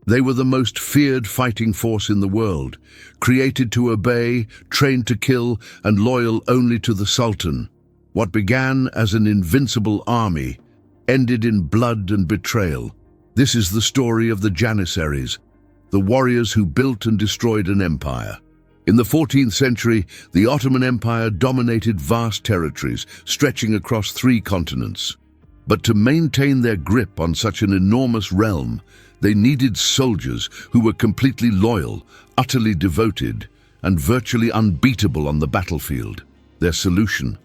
They were the most feared fighting force in the world, created to obey, trained to kill, and loyal only to the Sultan. What began as an invincible army ended in blood and betrayal. This is the story of the Janissaries, the warriors who built and destroyed an empire. In the 14th century, the Ottoman Empire dominated vast territories, stretching across 3 continents. But to maintain their grip on such an enormous realm, they needed soldiers who were completely loyal, utterly devoted, and virtually unbeatable on the battlefield. Their solution?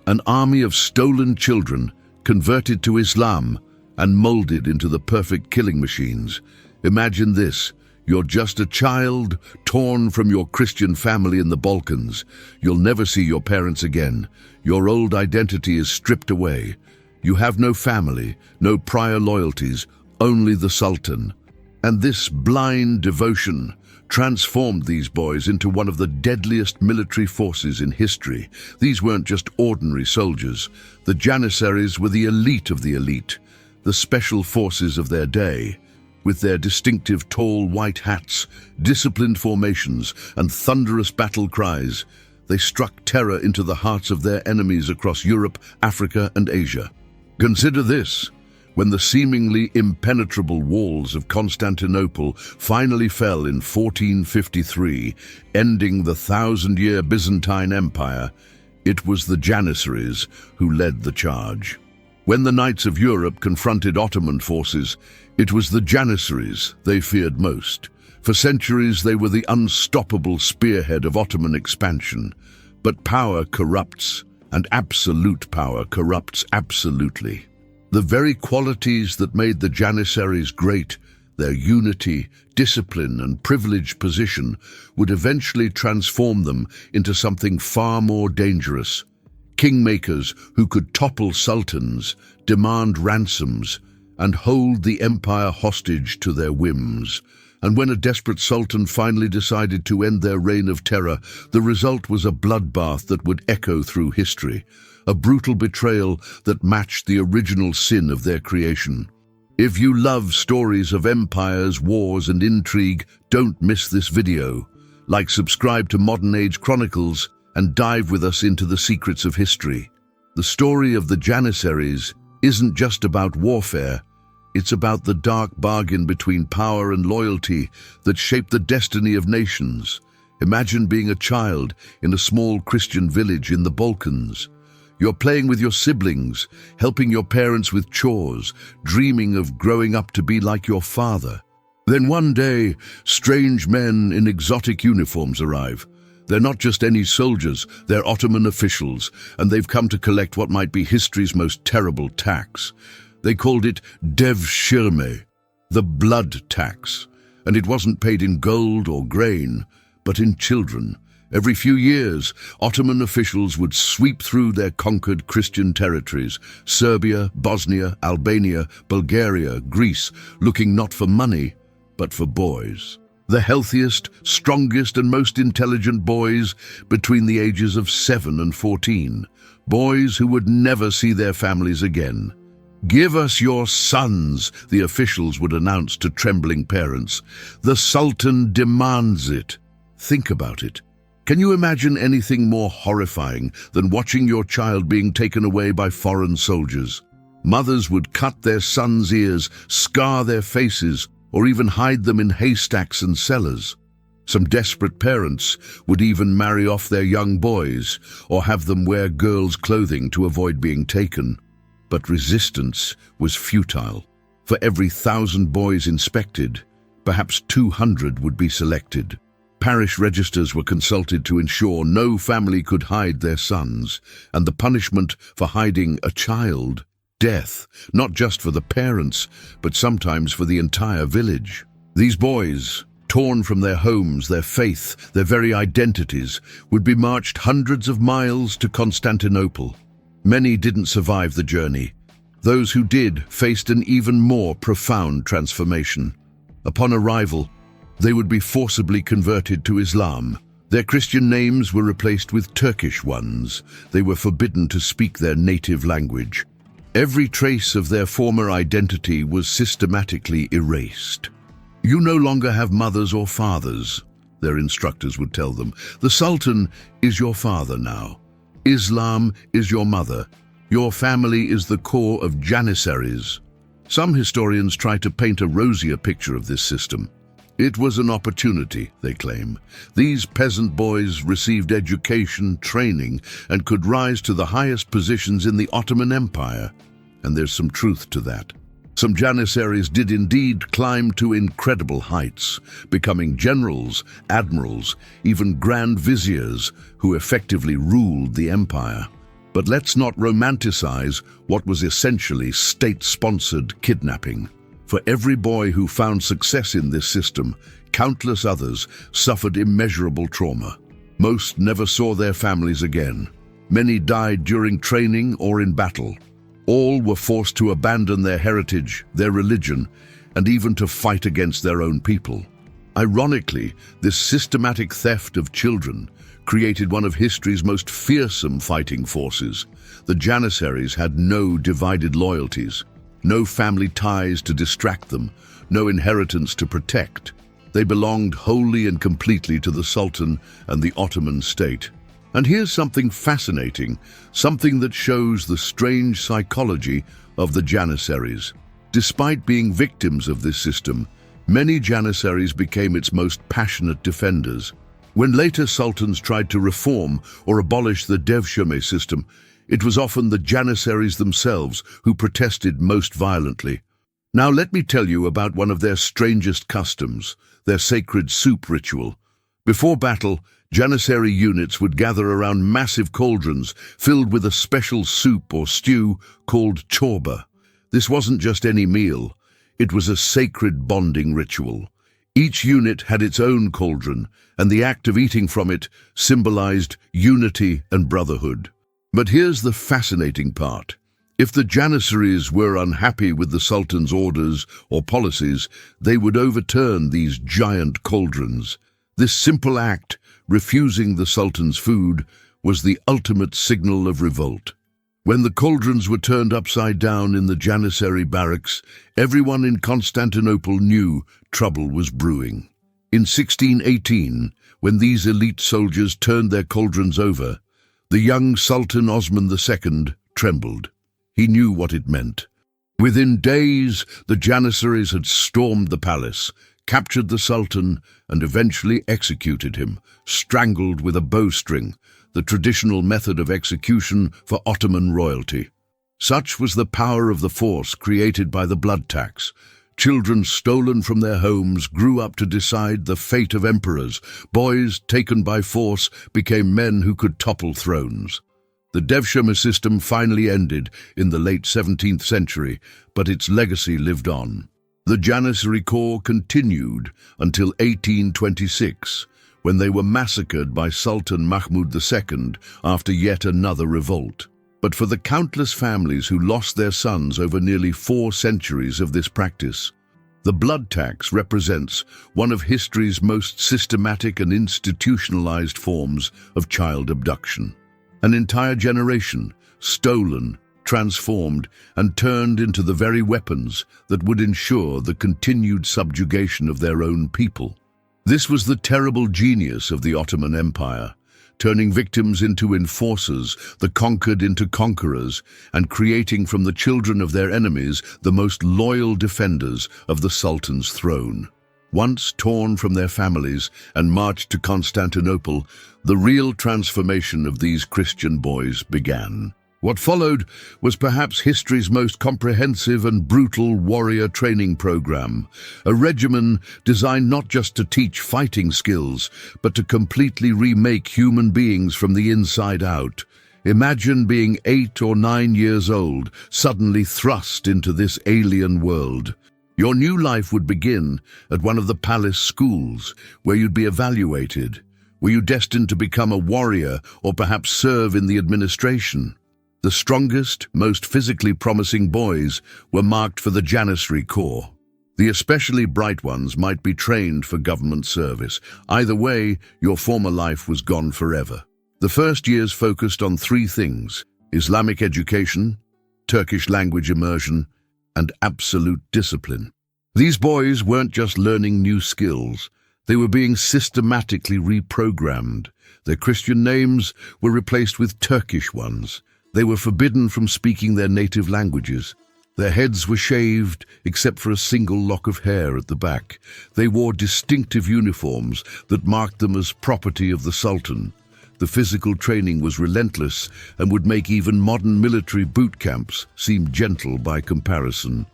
An army of stolen children, converted to Islam and molded into the perfect killing machines. Imagine this. You're just a child, torn from your Christian family in the Balkans. You'll never see your parents again. Your old identity is stripped away. You have no family, no prior loyalties, only the Sultan. And this blind devotion transformed these boys into one of the deadliest military forces in history. These weren't just ordinary soldiers. The Janissaries were the elite of the elite, the special forces of their day. With their distinctive tall white hats, disciplined formations, and thunderous battle cries, they struck terror into the hearts of their enemies across Europe, Africa, and Asia. Consider this. When the seemingly impenetrable walls of Constantinople finally fell in 1453, ending the 1,000-year Byzantine Empire, it was the Janissaries who led the charge. When the knights of Europe confronted Ottoman forces, it was the Janissaries they feared most. For centuries, they were the unstoppable spearhead of Ottoman expansion. But power corrupts, and absolute power corrupts absolutely. The very qualities that made the Janissaries great, their unity, discipline, and privileged position, would eventually transform them into something far more dangerous. Kingmakers who could topple sultans, demand ransoms, and hold the empire hostage to their whims. And when a desperate sultan finally decided to end their reign of terror, the result was a bloodbath that would echo through history, a brutal betrayal that matched the original sin of their creation. If you love stories of empires, wars, and intrigue, don't miss this video. Like, subscribe to Modern Age Chronicles, and dive with us into the secrets of history. The story of the Janissaries isn't just about warfare. It's about the dark bargain between power and loyalty that shaped the destiny of nations. Imagine being a child in a small Christian village in the Balkans. You're playing with your siblings, helping your parents with chores, dreaming of growing up to be like your father. Then one day, strange men in exotic uniforms arrive. They're not just any soldiers, they're Ottoman officials, and they've come to collect what might be history's most terrible tax. They called it Devshirme, the blood tax, and it wasn't paid in gold or grain, but in children. Every few years, Ottoman officials would sweep through their conquered Christian territories, Serbia, Bosnia, Albania, Bulgaria, Greece, looking not for money, but for boys. The healthiest, strongest, and most intelligent boys between the ages of 7 and 14. Boys who would never see their families again. "Give us your sons," the officials would announce to trembling parents. "The Sultan demands it." Think about it. Can you imagine anything more horrifying than watching your child being taken away by foreign soldiers? Mothers would cut their sons' ears, scar their faces, or even hide them in haystacks and cellars. Some desperate parents would even marry off their young boys or have them wear girls' clothing to avoid being taken. But resistance was futile. For every 1,000 boys inspected, perhaps 200 would be selected. Parish registers were consulted to ensure no family could hide their sons, and the punishment for hiding a child: death, not just for the parents, but sometimes for the entire village. These boys, torn from their homes, their faith, their very identities, would be marched hundreds of miles to Constantinople. Many didn't survive the journey. Those who did faced an even more profound transformation. Upon arrival, they would be forcibly converted to Islam. Their Christian names were replaced with Turkish ones. They were forbidden to speak their native language. Every trace of their former identity was systematically erased. You no longer have mothers or fathers, their instructors would tell them. The Sultan is your father now. Islam is your mother. Your family is the core of Janissaries. Some historians try to paint a rosier picture of this system. It was an opportunity, they claim. These peasant boys received education, training, and could rise to the highest positions in the Ottoman Empire. And there's some truth to that. Some Janissaries did indeed climb to incredible heights, becoming generals, admirals, even grand viziers who effectively ruled the empire. But let's not romanticize what was essentially state-sponsored kidnapping. For every boy who found success in this system, countless others suffered immeasurable trauma. Most never saw their families again. Many died during training or in battle. All were forced to abandon their heritage, their religion, and even to fight against their own people. Ironically, this systematic theft of children created one of history's most fearsome fighting forces. The Janissaries had no divided loyalties, no family ties to distract them, no inheritance to protect. They belonged wholly and completely to the Sultan and the Ottoman state. And here's something fascinating, something that shows the strange psychology of the Janissaries. Despite being victims of this system, many Janissaries became its most passionate defenders. When later sultans tried to reform or abolish the Devshirme system, it was often the Janissaries themselves who protested most violently. Now let me tell you about one of their strangest customs, their sacred soup ritual. Before battle, Janissary units would gather around massive cauldrons filled with a special soup or stew called chorba. This wasn't just any meal, it was a sacred bonding ritual. Each unit had its own cauldron, and the act of eating from it symbolized unity and brotherhood. But here's the fascinating part. If the Janissaries were unhappy with the Sultan's orders or policies, they would overturn these giant cauldrons. This simple act, refusing the Sultan's food, was the ultimate signal of revolt. When the cauldrons were turned upside down in the Janissary barracks, everyone in Constantinople knew trouble was brewing. In 1618, when these elite soldiers turned their cauldrons over, the young Sultan Osman II trembled. He knew what it meant. Within days, the Janissaries had stormed the palace, captured the Sultan, and eventually executed him, strangled with a bowstring, the traditional method of execution for Ottoman royalty. Such was the power of the force created by the blood tax. Children stolen from their homes grew up to decide the fate of emperors. Boys taken by force became men who could topple thrones. The Devshirme system finally ended in the late 17th century, but its legacy lived on. The Janissary Corps continued until 1826, when they were massacred by Sultan Mahmud II after yet another revolt. But for the countless families who lost their sons over nearly 4 centuries of this practice, the blood tax represents one of history's most systematic and institutionalized forms of child abduction. An entire generation stolen, transformed, and turned into the very weapons that would ensure the continued subjugation of their own people. This was the terrible genius of the Ottoman Empire, turning victims into enforcers, the conquered into conquerors, and creating from the children of their enemies the most loyal defenders of the Sultan's throne. Once torn from their families and marched to Constantinople, the real transformation of these Christian boys began. What followed was perhaps history's most comprehensive and brutal warrior training program, a regimen designed not just to teach fighting skills, but to completely remake human beings from the inside out. Imagine being 8 or 9 years old, suddenly thrust into this alien world. Your new life would begin at one of the palace schools, where you'd be evaluated. Were you destined to become a warrior or perhaps serve in the administration? The strongest, most physically promising boys were marked for the Janissary Corps. The especially bright ones might be trained for government service. Either way, your former life was gone forever. The first years focused on 3 things: Islamic education, Turkish language immersion, and absolute discipline. These boys weren't just learning new skills, they were being systematically reprogrammed. Their Christian names were replaced with Turkish ones. They were forbidden from speaking their native languages. Their heads were shaved, except for a single lock of hair at the back. They wore distinctive uniforms that marked them as property of the Sultan. The physical training was relentless and would make even modern military boot camps seem gentle by comparison.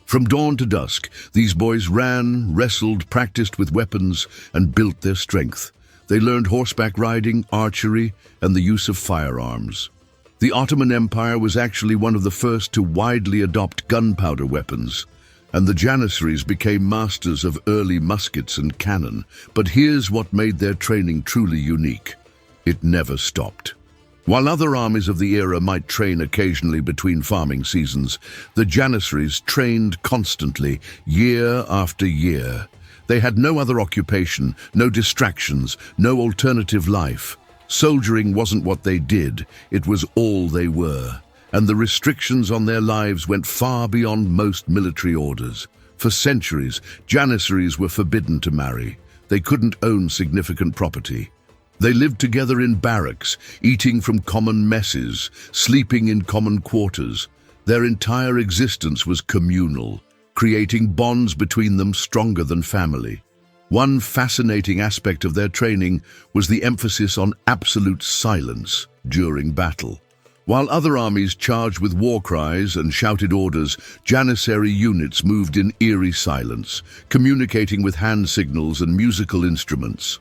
From dawn to dusk, these boys ran, wrestled, practiced with weapons, and built their strength. They learned horseback riding, archery, and the use of firearms. The Ottoman Empire was actually one of the first to widely adopt gunpowder weapons, and the Janissaries became masters of early muskets and cannon. But here's what made their training truly unique. It never stopped. While other armies of the era might train occasionally between farming seasons, the Janissaries trained constantly, year after year. They had no other occupation, no distractions, no alternative life. Soldiering wasn't what they did, it was all they were. And the restrictions on their lives went far beyond most military orders. For centuries, Janissaries were forbidden to marry. They couldn't own significant property. They lived together in barracks, eating from common messes, sleeping in common quarters. Their entire existence was communal, creating bonds between them stronger than family. One fascinating aspect of their training was the emphasis on absolute silence during battle. While other armies charged with war cries and shouted orders, Janissary units moved in eerie silence, communicating with hand signals and musical instruments.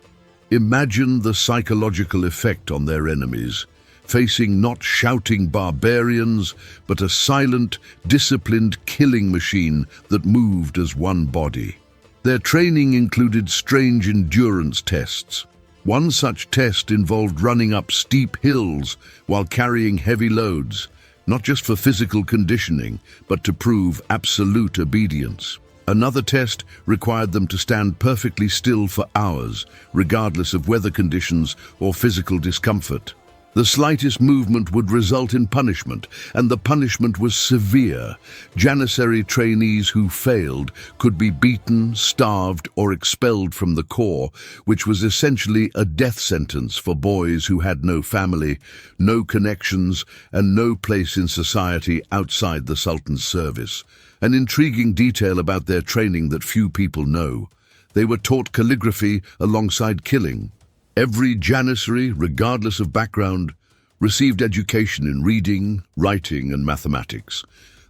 Imagine the psychological effect on their enemies, facing not shouting barbarians, but a silent, disciplined killing machine that moved as one body. Their training included strange endurance tests. One such test involved running up steep hills while carrying heavy loads, not just for physical conditioning, but to prove absolute obedience. Another test required them to stand perfectly still for hours, regardless of weather conditions or physical discomfort. The slightest movement would result in punishment, and the punishment was severe. Janissary trainees who failed could be beaten, starved, or expelled from the corps, which was essentially a death sentence for boys who had no family, no connections, and no place in society outside the Sultan's service. An intriguing detail about their training that few people know: they were taught calligraphy alongside killing. Every Janissary, regardless of background, received education in reading, writing, and mathematics.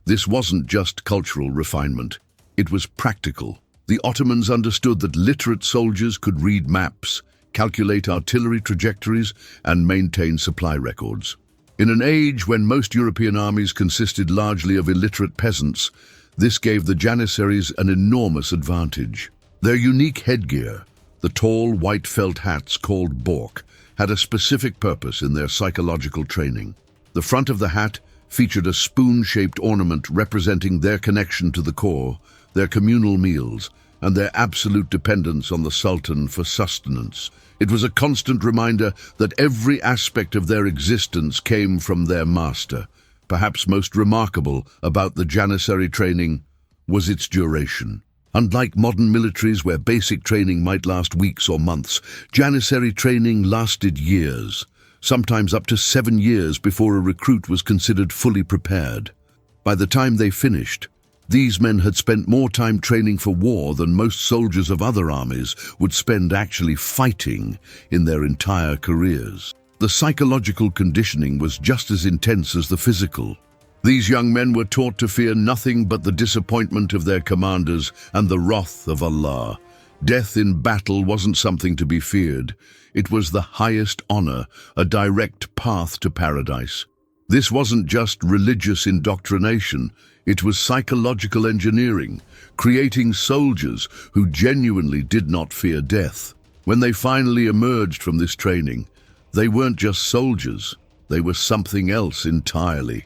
This wasn't just cultural refinement, it was practical. The Ottomans understood that literate soldiers could read maps, calculate artillery trajectories, and maintain supply records. In an age when most European armies consisted largely of illiterate peasants, this gave the Janissaries an enormous advantage. Their unique headgear, the tall white felt hats called bork, had a specific purpose in their psychological training. The front of the hat featured a spoon-shaped ornament representing their connection to the corps, their communal meals, and their absolute dependence on the Sultan for sustenance. It was a constant reminder that every aspect of their existence came from their master. Perhaps most remarkable about the Janissary training was its duration. Unlike modern militaries where basic training might last weeks or months, Janissary training lasted years, sometimes up to 7 years before a recruit was considered fully prepared. By the time they finished, these men had spent more time training for war than most soldiers of other armies would spend actually fighting in their entire careers. The psychological conditioning was just as intense as the physical. These young men were taught to fear nothing but the disappointment of their commanders and the wrath of Allah. Death in battle wasn't something to be feared. It was the highest honor, a direct path to paradise. This wasn't just religious indoctrination, it was psychological engineering, creating soldiers who genuinely did not fear death. When they finally emerged from this training, they weren't just soldiers, they were something else entirely.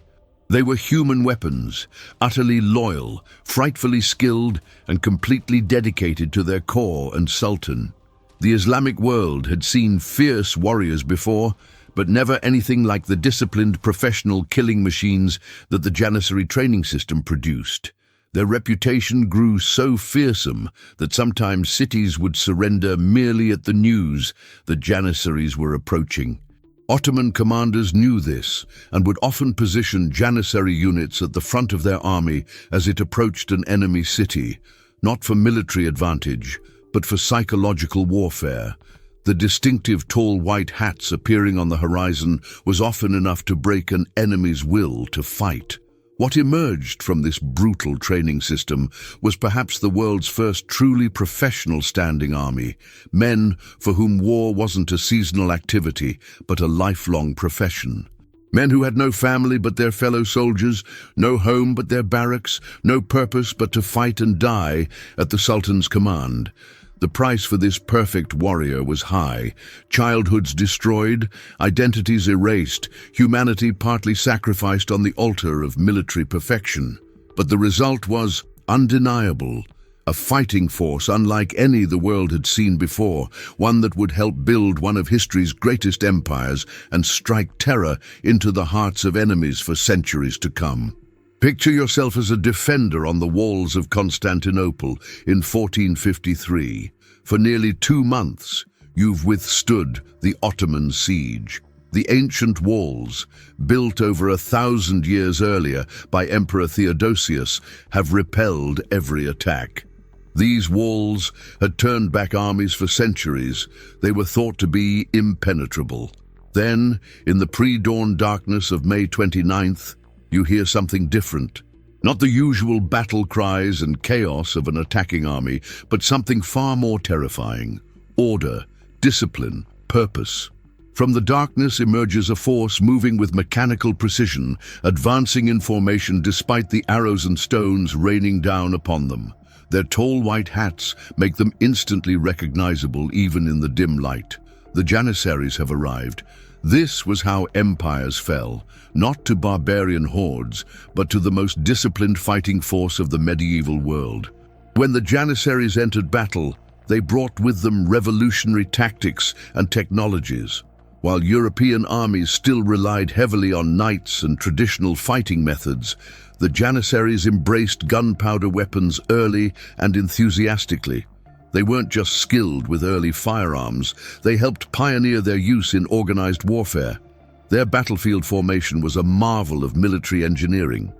They were human weapons, utterly loyal, frightfully skilled, and completely dedicated to their corps and sultan. The Islamic world had seen fierce warriors before, but never anything like the disciplined professional killing machines that the Janissary training system produced. Their reputation grew so fearsome that sometimes cities would surrender merely at the news that Janissaries were approaching. Ottoman commanders knew this and would often position Janissary units at the front of their army as it approached an enemy city, not for military advantage, but for psychological warfare. The distinctive tall white hats appearing on the horizon was often enough to break an enemy's will to fight. What emerged from this brutal training system was perhaps the world's first truly professional standing army, men for whom war wasn't a seasonal activity, but a lifelong profession. Men who had no family but their fellow soldiers, no home but their barracks, no purpose but to fight and die at the Sultan's command. The price for this perfect warrior was high. Childhoods destroyed, identities erased, humanity partly sacrificed on the altar of military perfection. But the result was undeniable. A fighting force unlike any the world had seen before, one that would help build one of history's greatest empires and strike terror into the hearts of enemies for centuries to come. Picture yourself as a defender on the walls of Constantinople in 1453. For nearly 2 months, you've withstood the Ottoman siege. The ancient walls, built over 1,000 years earlier by Emperor Theodosius, have repelled every attack. These walls had turned back armies for centuries. They were thought to be impenetrable. Then, in the pre-dawn darkness of May 29th, you hear something different. Not the usual battle cries and chaos of an attacking army, but something far more terrifying. Order, discipline, purpose. From the darkness emerges a force moving with mechanical precision, advancing in formation despite the arrows and stones raining down upon them. Their tall white hats make them instantly recognizable even in the dim light. The Janissaries have arrived. This was how empires fell, not to barbarian hordes, but to the most disciplined fighting force of the medieval world. When the Janissaries entered battle, they brought with them revolutionary tactics and technologies. While European armies still relied heavily on knights and traditional fighting methods, the Janissaries embraced gunpowder weapons early and enthusiastically. They weren't just skilled with early firearms, they helped pioneer their use in organized warfare. Their battlefield formation was a marvel of military engineering.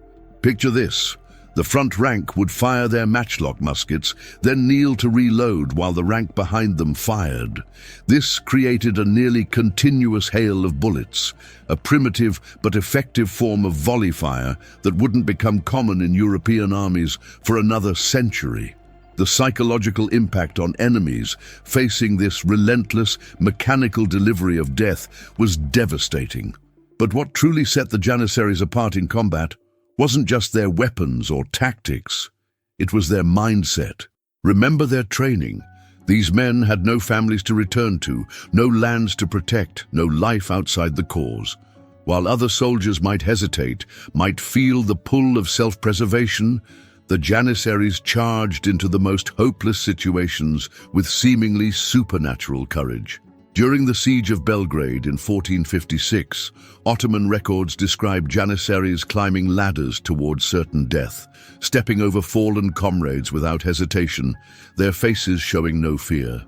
Picture this. The front rank would fire their matchlock muskets, then kneel to reload while the rank behind them fired. This created a nearly continuous hail of bullets, a primitive but effective form of volley fire that wouldn't become common in European armies for another century. The psychological impact on enemies facing this relentless, mechanical delivery of death was devastating. But what truly set the Janissaries apart in combat wasn't just their weapons or tactics, it was their mindset. Remember their training. These men had no families to return to, no lands to protect, no life outside the cause. While other soldiers might hesitate, might feel the pull of self-preservation, the Janissaries charged into the most hopeless situations with seemingly supernatural courage. During the siege of Belgrade in 1456, Ottoman records describe Janissaries climbing ladders towards certain death, stepping over fallen comrades without hesitation, their faces showing no fear.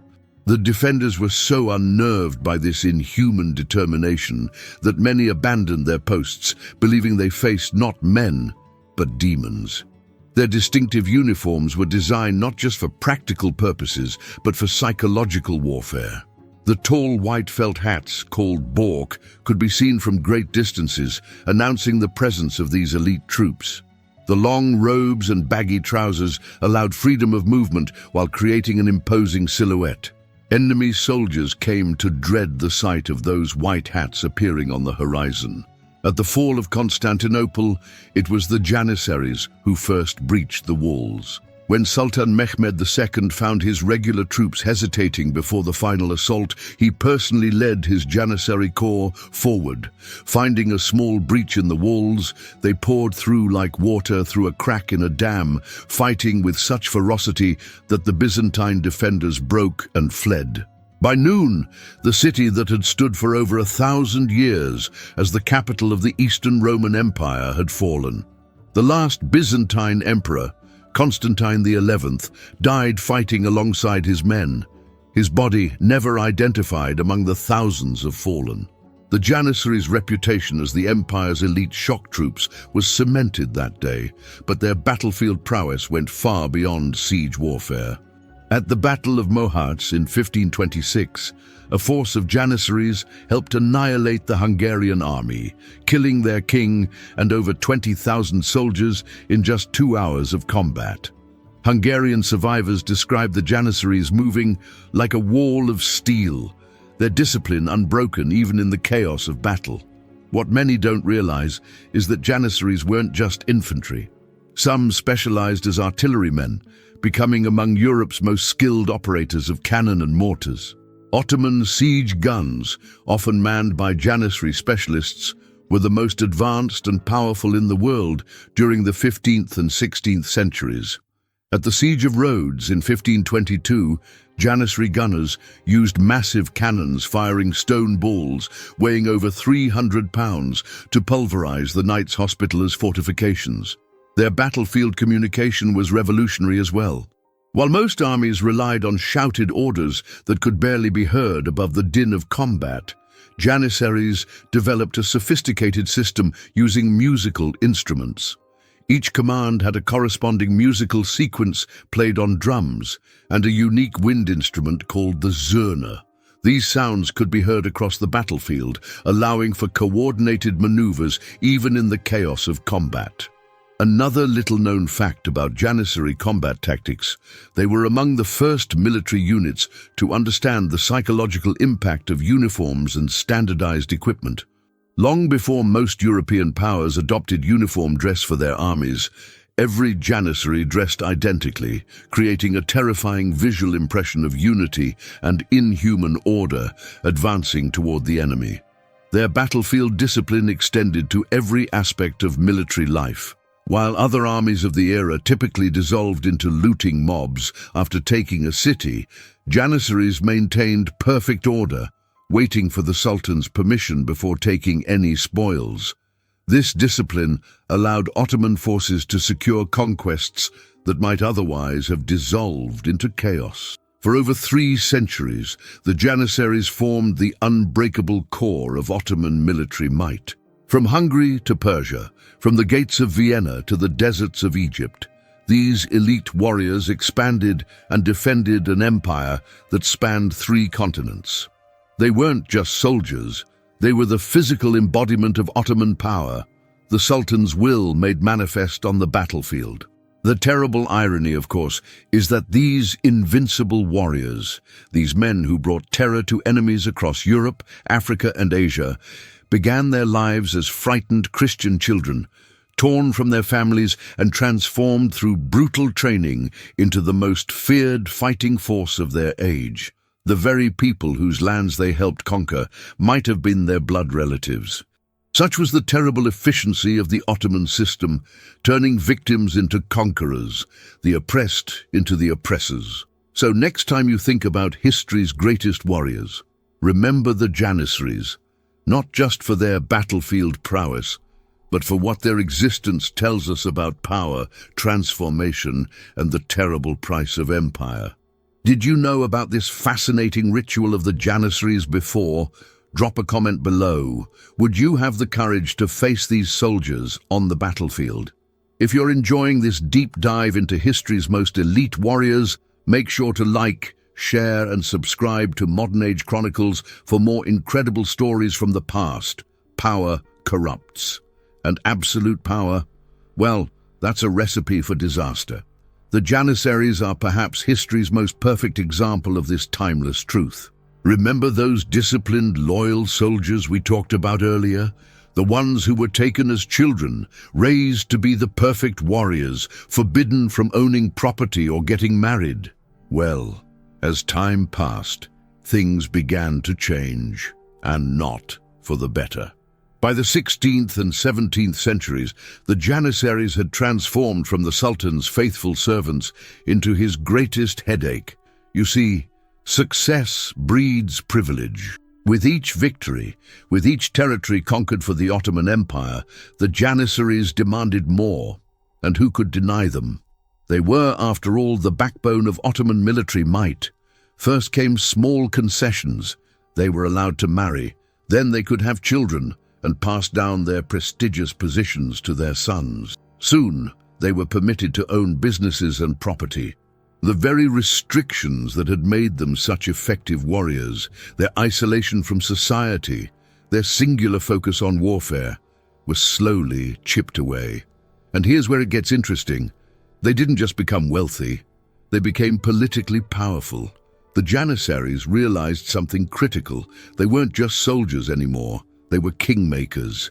The defenders were so unnerved by this inhuman determination that many abandoned their posts, believing they faced not men, but demons. Their distinctive uniforms were designed not just for practical purposes, but for psychological warfare. The tall white felt hats, called bork, could be seen from great distances, announcing the presence of these elite troops. The long robes and baggy trousers allowed freedom of movement while creating an imposing silhouette. Enemy soldiers came to dread the sight of those white hats appearing on the horizon. At the fall of Constantinople, it was the Janissaries who first breached the walls. When Sultan Mahmud II found his regular troops hesitating before the final assault, he personally led his Janissary corps forward. Finding a small breach in the walls, they poured through like water through a crack in a dam, fighting with such ferocity that the Byzantine defenders broke and fled. By noon, the city that had stood for over 1,000 years as the capital of the Eastern Roman Empire had fallen. The last Byzantine emperor, Constantine XI died fighting alongside his men, his body never identified among the thousands of fallen. The Janissaries' reputation as the empire's elite shock troops was cemented that day, but their battlefield prowess went far beyond siege warfare. At the Battle of Mohács in 1526, a force of Janissaries helped annihilate the Hungarian army, killing their king and over 20,000 soldiers in just 2 hours of combat. Hungarian survivors described the Janissaries moving like a wall of steel, their discipline unbroken even in the chaos of battle. What many don't realize is that Janissaries weren't just infantry. Some specialized as artillerymen, becoming among Europe's most skilled operators of cannon and mortars. Ottoman siege guns, often manned by Janissary specialists, were the most advanced and powerful in the world during the 15th and 16th centuries. At the Siege of Rhodes in 1522, Janissary gunners used massive cannons firing stone balls weighing over 300 pounds to pulverize the Knights Hospital's fortifications. Their battlefield communication was revolutionary as well. While most armies relied on shouted orders that could barely be heard above the din of combat, Janissaries developed a sophisticated system using musical instruments. Each command had a corresponding musical sequence played on drums and a unique wind instrument called the zurna. These sounds could be heard across the battlefield, allowing for coordinated maneuvers even in the chaos of combat. Another little-known fact about Janissary combat tactics: they were among the first military units to understand the psychological impact of uniforms and standardized equipment. Long before most European powers adopted uniform dress for their armies, every Janissary dressed identically, creating a terrifying visual impression of unity and inhuman order advancing toward the enemy. Their battlefield discipline extended to every aspect of military life. While other armies of the era typically dissolved into looting mobs after taking a city, Janissaries maintained perfect order, waiting for the Sultan's permission before taking any spoils. This discipline allowed Ottoman forces to secure conquests that might otherwise have dissolved into chaos. For over 3 centuries, the Janissaries formed the unbreakable core of Ottoman military might. From Hungary to Persia, from the gates of Vienna to the deserts of Egypt, these elite warriors expanded and defended an empire that spanned 3 continents. They weren't just soldiers, they were the physical embodiment of Ottoman power, the Sultan's will made manifest on the battlefield. The terrible irony, of course, is that these invincible warriors, these men who brought terror to enemies across Europe, Africa, and Asia, began their lives as frightened Christian children, torn from their families and transformed through brutal training into the most feared fighting force of their age. The very people whose lands they helped conquer might have been their blood relatives. Such was the terrible efficiency of the Ottoman system, turning victims into conquerors, the oppressed into the oppressors. So next time you think about history's greatest warriors, remember the Janissaries, not just for their battlefield prowess, but for what their existence tells us about power, transformation, and the terrible price of empire. Did you know about this fascinating ritual of the Janissaries before? Drop a comment below. Would you have the courage to face these soldiers on the battlefield? If you're enjoying this deep dive into history's most elite warriors, make sure to like, share, and subscribe to Modern Age Chronicles for more incredible stories from the past. Power corrupts. And absolute power? Well, that's a recipe for disaster. The Janissaries are perhaps history's most perfect example of this timeless truth. Remember those disciplined, loyal soldiers we talked about earlier? The ones who were taken as children, raised to be the perfect warriors, forbidden from owning property or getting married. Well, as time passed, things began to change, and not for the better. By the 16th and 17th centuries, the Janissaries had transformed from the Sultan's faithful servants into his greatest headache. You see, success breeds privilege. With each victory, with each territory conquered for the Ottoman Empire, the Janissaries demanded more, and who could deny them? They were, after all, the backbone of Ottoman military might. First came small concessions. They were allowed to marry. Then they could have children and pass down their prestigious positions to their sons. Soon, they were permitted to own businesses and property. The very restrictions that had made them such effective warriors, their isolation from society, their singular focus on warfare, were slowly chipped away. And here's where it gets interesting. They didn't just become wealthy, they became politically powerful. The Janissaries realized something critical. They weren't just soldiers anymore, they were kingmakers.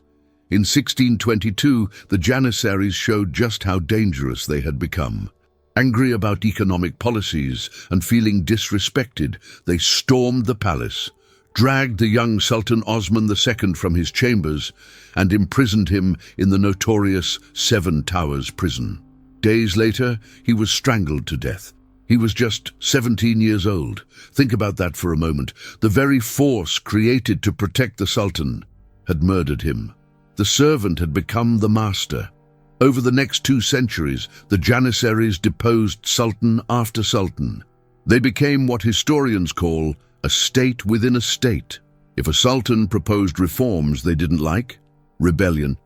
In 1622, the Janissaries showed just how dangerous they had become. Angry about economic policies and feeling disrespected, they stormed the palace, dragged the young Sultan Osman II from his chambers, and imprisoned him in the notorious Seven Towers prison. Days later, he was strangled to death. He was just 17 years old. Think about that for a moment. The very force created to protect the Sultan had murdered him. The servant had become the master. Over the next 2 centuries, the Janissaries deposed sultan after sultan. They became what historians call a state within a state. If a sultan proposed reforms they didn't like, rebellion.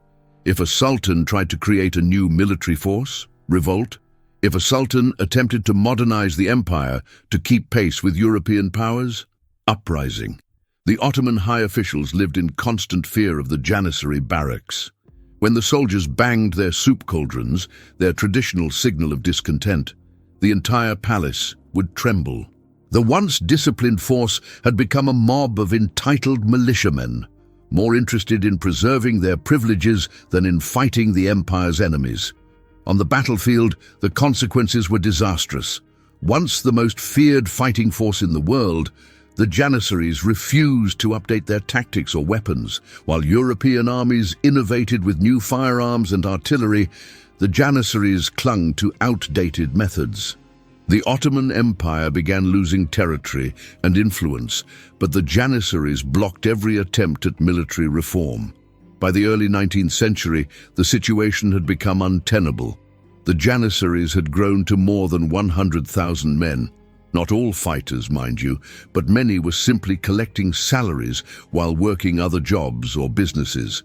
If a sultan tried to create a new military force, revolt. If a sultan attempted to modernize the empire to keep pace with European powers, uprising. The Ottoman high officials lived in constant fear of the Janissary barracks. When the soldiers banged their soup cauldrons, their traditional signal of discontent, the entire palace would tremble. The once disciplined force had become a mob of entitled militiamen, more interested in preserving their privileges than in fighting the empire's enemies. On the battlefield, the consequences were disastrous. Once the most feared fighting force in the world, the Janissaries refused to update their tactics or weapons. While European armies innovated with new firearms and artillery, the Janissaries clung to outdated methods. The Ottoman Empire began losing territory and influence, but the Janissaries blocked every attempt at military reform. By the early 19th century, the situation had become untenable. The Janissaries had grown to more than 100,000 men. Not all fighters, mind you, but many were simply collecting salaries while working other jobs or businesses.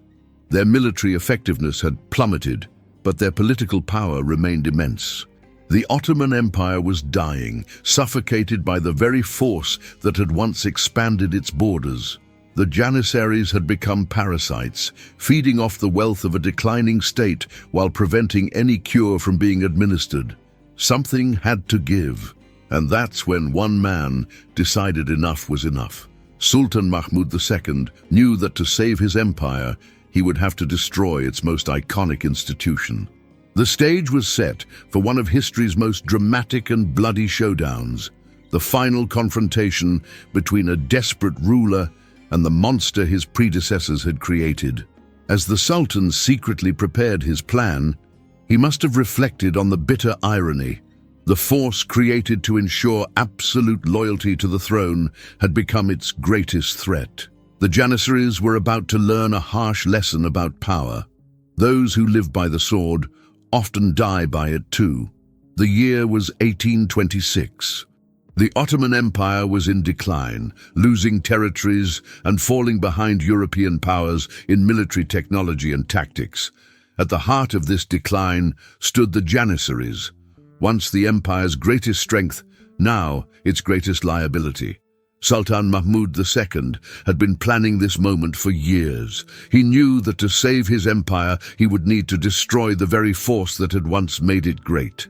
Their military effectiveness had plummeted, but their political power remained immense. The Ottoman Empire was dying, suffocated by the very force that had once expanded its borders. The Janissaries had become parasites, feeding off the wealth of a declining state while preventing any cure from being administered. Something had to give. And that's when one man decided enough was enough. Sultan Mahmud II knew that to save his empire, he would have to destroy its most iconic institution. The stage was set for one of history's most dramatic and bloody showdowns, the final confrontation between a desperate ruler and the monster his predecessors had created. As the Sultan secretly prepared his plan, he must have reflected on the bitter irony. The force created to ensure absolute loyalty to the throne had become its greatest threat. The Janissaries were about to learn a harsh lesson about power. Those who live by the sword often die by it too. The year was 1826. The Ottoman Empire was in decline, losing territories and falling behind European powers in military technology and tactics. At the heart of this decline stood the Janissaries, once the empire's greatest strength, now its greatest liability. Sultan Mahmud II had been planning this moment for years. He knew that to save his empire, he would need to destroy the very force that had once made it great.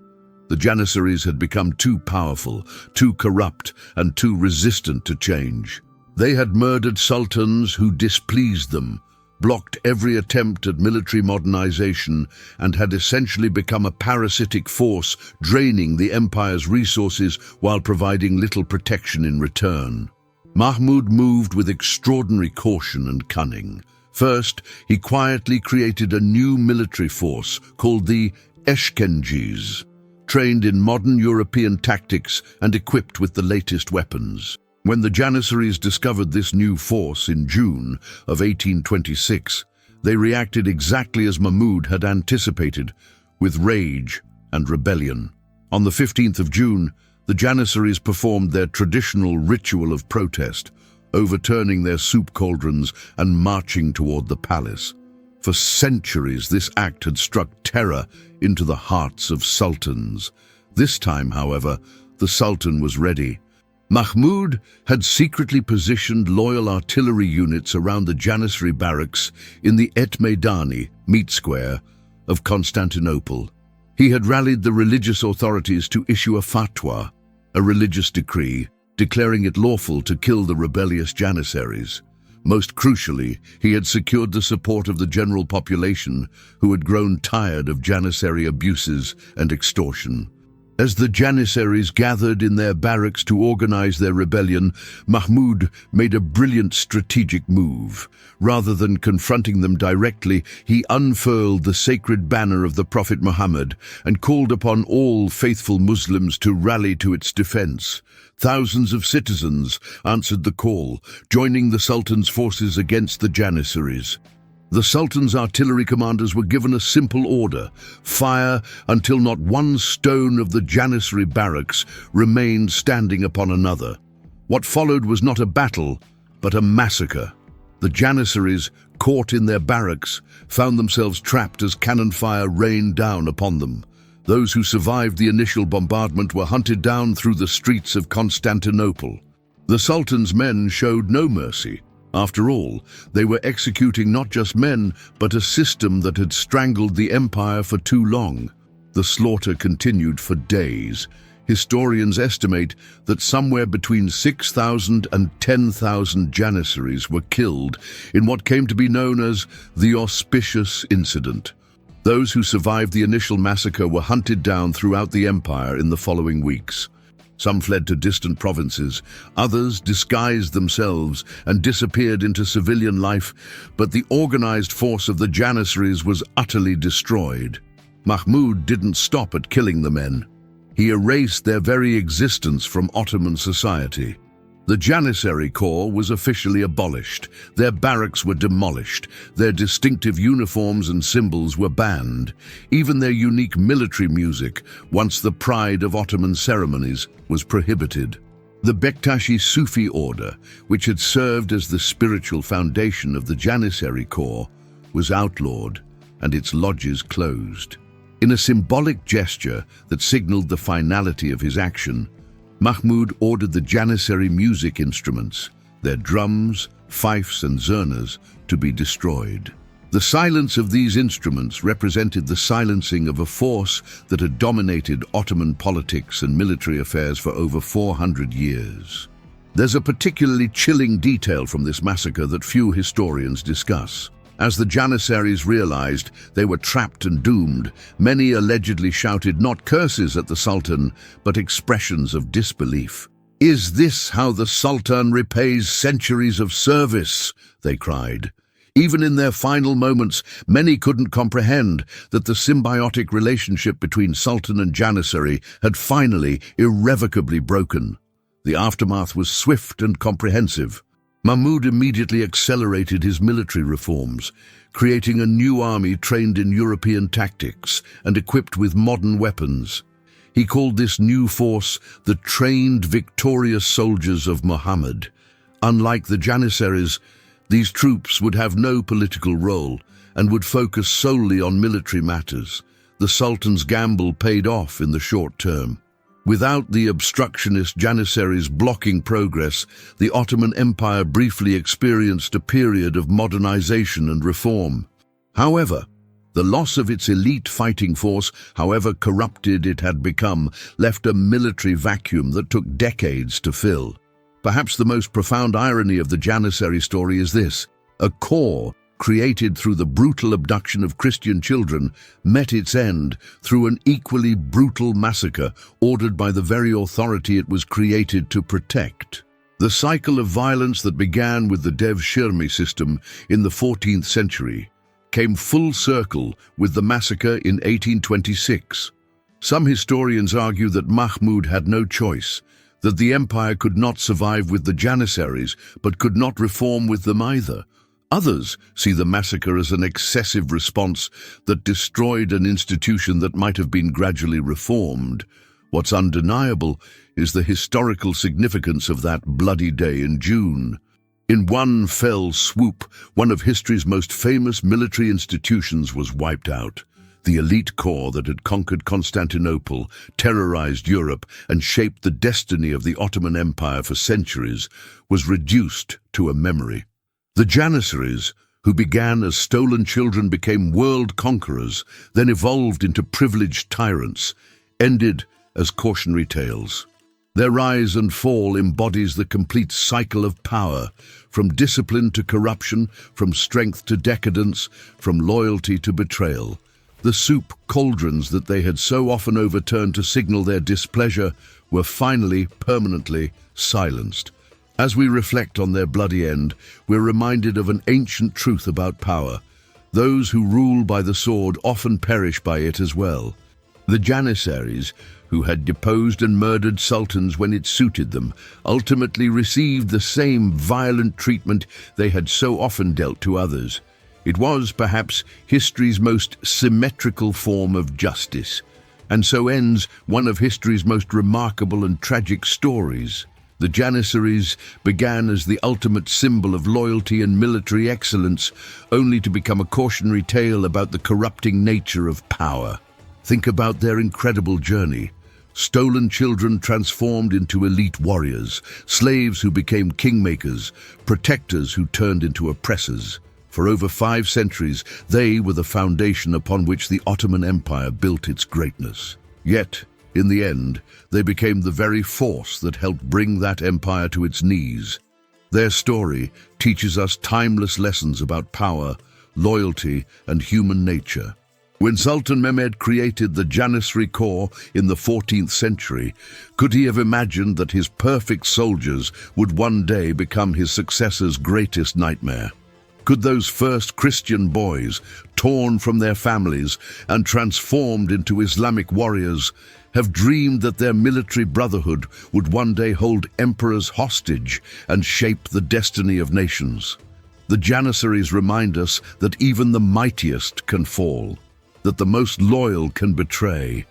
The Janissaries had become too powerful, too corrupt, and too resistant to change. They had murdered sultans who displeased them, blocked every attempt at military modernization, and had essentially become a parasitic force, draining the empire's resources while providing little protection in return. Mahmud moved with extraordinary caution and cunning. First, he quietly created a new military force called the Eshkenjis, trained in modern European tactics and equipped with the latest weapons. When the Janissaries discovered this new force in June of 1826, they reacted exactly as Mahmud had anticipated, with rage and rebellion. On the 15th of June, the Janissaries performed their traditional ritual of protest, overturning their soup cauldrons and marching toward the palace. For centuries, this act had struck terror into the hearts of sultans. This time, however, the Sultan was ready. Mahmud had secretly positioned loyal artillery units around the Janissary barracks in the Et Meidani, Meat Square, of Constantinople. He had rallied the religious authorities to issue a fatwa, a religious decree, declaring it lawful to kill the rebellious Janissaries. Most crucially, he had secured the support of the general population, who had grown tired of Janissary abuses and extortion. As the Janissaries gathered in their barracks to organize their rebellion, Mahmud made a brilliant strategic move. Rather than confronting them directly, he unfurled the sacred banner of the Prophet Muhammad and called upon all faithful Muslims to rally to its defense. Thousands of citizens answered the call, joining the Sultan's forces against the Janissaries. The Sultan's artillery commanders were given a simple order: fire until not one stone of the Janissary barracks remained standing upon another. What followed was not a battle, but a massacre. The Janissaries, caught in their barracks, found themselves trapped as cannon fire rained down upon them. Those who survived the initial bombardment were hunted down through the streets of Constantinople. The Sultan's men showed no mercy. After all, they were executing not just men, but a system that had strangled the empire for too long. The slaughter continued for days. Historians estimate that somewhere between 6,000 and 10,000 Janissaries were killed in what came to be known as the Auspicious Incident. Those who survived the initial massacre were hunted down throughout the empire in the following weeks. Some fled to distant provinces, others disguised themselves and disappeared into civilian life, but the organized force of the Janissaries was utterly destroyed. Mahmud didn't stop at killing the men. He erased their very existence from Ottoman society. The Janissary Corps was officially abolished. Their barracks were demolished. Their distinctive uniforms and symbols were banned. Even their unique military music, once the pride of Ottoman ceremonies, was prohibited. The Bektashi Sufi order, which had served as the spiritual foundation of the Janissary Corps, was outlawed and its lodges closed. In a symbolic gesture that signaled the finality of his action, Mahmud ordered the Janissary music instruments, their drums, fifes and zurnas, to be destroyed. The silence of these instruments represented the silencing of a force that had dominated Ottoman politics and military affairs for over 400 years. There's a particularly chilling detail from this massacre that few historians discuss. As the Janissaries realized they were trapped and doomed, many allegedly shouted not curses at the Sultan, but expressions of disbelief. "Is this how the Sultan repays centuries of service?" they cried. Even in their final moments, many couldn't comprehend that the symbiotic relationship between Sultan and Janissary had finally, irrevocably broken. The aftermath was swift and comprehensive. Mahmud immediately accelerated his military reforms, creating a new army trained in European tactics and equipped with modern weapons. He called this new force the trained victorious soldiers of Muhammad. Unlike the Janissaries, these troops would have no political role and would focus solely on military matters. The Sultan's gamble paid off in the short term. Without the obstructionist Janissaries blocking progress, the Ottoman Empire briefly experienced a period of modernization and reform. However, the loss of its elite fighting force, however corrupted it had become, left a military vacuum that took decades to fill. Perhaps the most profound irony of the Janissary story is this: a corps created through the brutal abduction of Christian children met its end through an equally brutal massacre ordered by the very authority it was created to protect. The cycle of violence that began with the Devshirme System in the 14th century came full circle with the massacre in 1826. Some historians argue that Mahmud had no choice, that the empire could not survive with the Janissaries, but could not reform with them either. Others see the massacre as an excessive response that destroyed an institution that might have been gradually reformed. What's undeniable is the historical significance of that bloody day in June. In one fell swoop, one of history's most famous military institutions was wiped out. The elite corps that had conquered Constantinople, terrorized Europe, and shaped the destiny of the Ottoman Empire for centuries was reduced to a memory. The Janissaries, who began as stolen children, became world conquerors, then evolved into privileged tyrants, ended as cautionary tales. Their rise and fall embodies the complete cycle of power, from discipline to corruption, from strength to decadence, from loyalty to betrayal. The soup cauldrons that they had so often overturned to signal their displeasure were finally, permanently silenced. As we reflect on their bloody end, we're reminded of an ancient truth about power. Those who rule by the sword often perish by it as well. The Janissaries, who had deposed and murdered sultans when it suited them, ultimately received the same violent treatment they had so often dealt to others. It was, perhaps, history's most symmetrical form of justice, and so ends one of history's most remarkable and tragic stories. The Janissaries began as the ultimate symbol of loyalty and military excellence, only to become a cautionary tale about the corrupting nature of power. Think about their incredible journey. Stolen children transformed into elite warriors, slaves who became kingmakers, protectors who turned into oppressors. For over 5 centuries, they were the foundation upon which the Ottoman Empire built its greatness. Yet, in the end, they became the very force that helped bring that empire to its knees. Their story teaches us timeless lessons about power, loyalty, and human nature. When Sultan Mehmed created the Janissary Corps in the 14th century, could he have imagined that his perfect soldiers would one day become his successor's greatest nightmare? Could those first Christian boys, torn from their families and transformed into Islamic warriors, have dreamed that their military brotherhood would one day hold emperors hostage and shape the destiny of nations? The Janissaries remind us that even the mightiest can fall, that the most loyal can betray,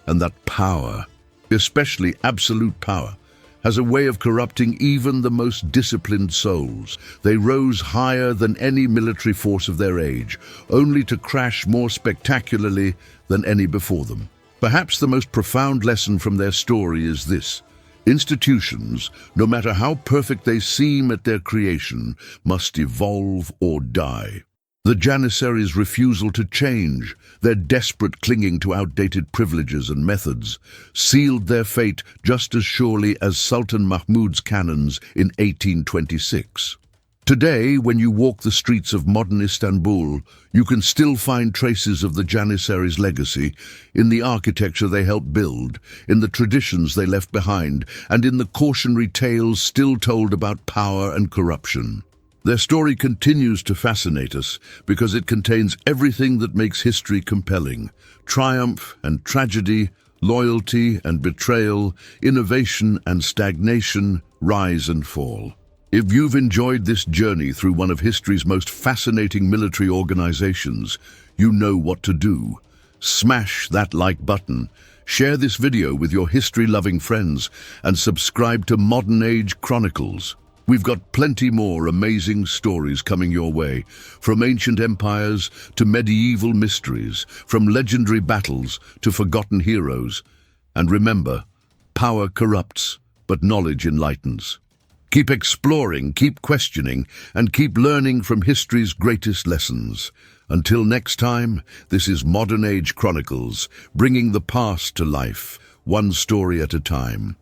and that power, especially absolute power, has a way of corrupting even the most disciplined souls. They rose higher than any military force of their age, only to crash more spectacularly than any before them. Perhaps the most profound lesson from their story is this: institutions, no matter how perfect they seem at their creation, must evolve or die. The Janissaries' refusal to change, their desperate clinging to outdated privileges and methods, sealed their fate just as surely as Sultan Mahmud's cannons in 1826. Today, when you walk the streets of modern Istanbul, you can still find traces of the Janissaries' legacy in the architecture they helped build, in the traditions they left behind, and in the cautionary tales still told about power and corruption. Their story continues to fascinate us because it contains everything that makes history compelling: triumph and tragedy, loyalty and betrayal, innovation and stagnation, rise and fall. If you've enjoyed this journey through one of history's most fascinating military organizations, you know what to do. Smash that like button, share this video with your history-loving friends, and subscribe to Modern Age Chronicles. We've got plenty more amazing stories coming your way, from ancient empires to medieval mysteries, from legendary battles to forgotten heroes. And remember, power corrupts, but knowledge enlightens. Keep exploring, keep questioning, and keep learning from history's greatest lessons. Until next time, this is Modern Age Chronicles, bringing the past to life, one story at a time.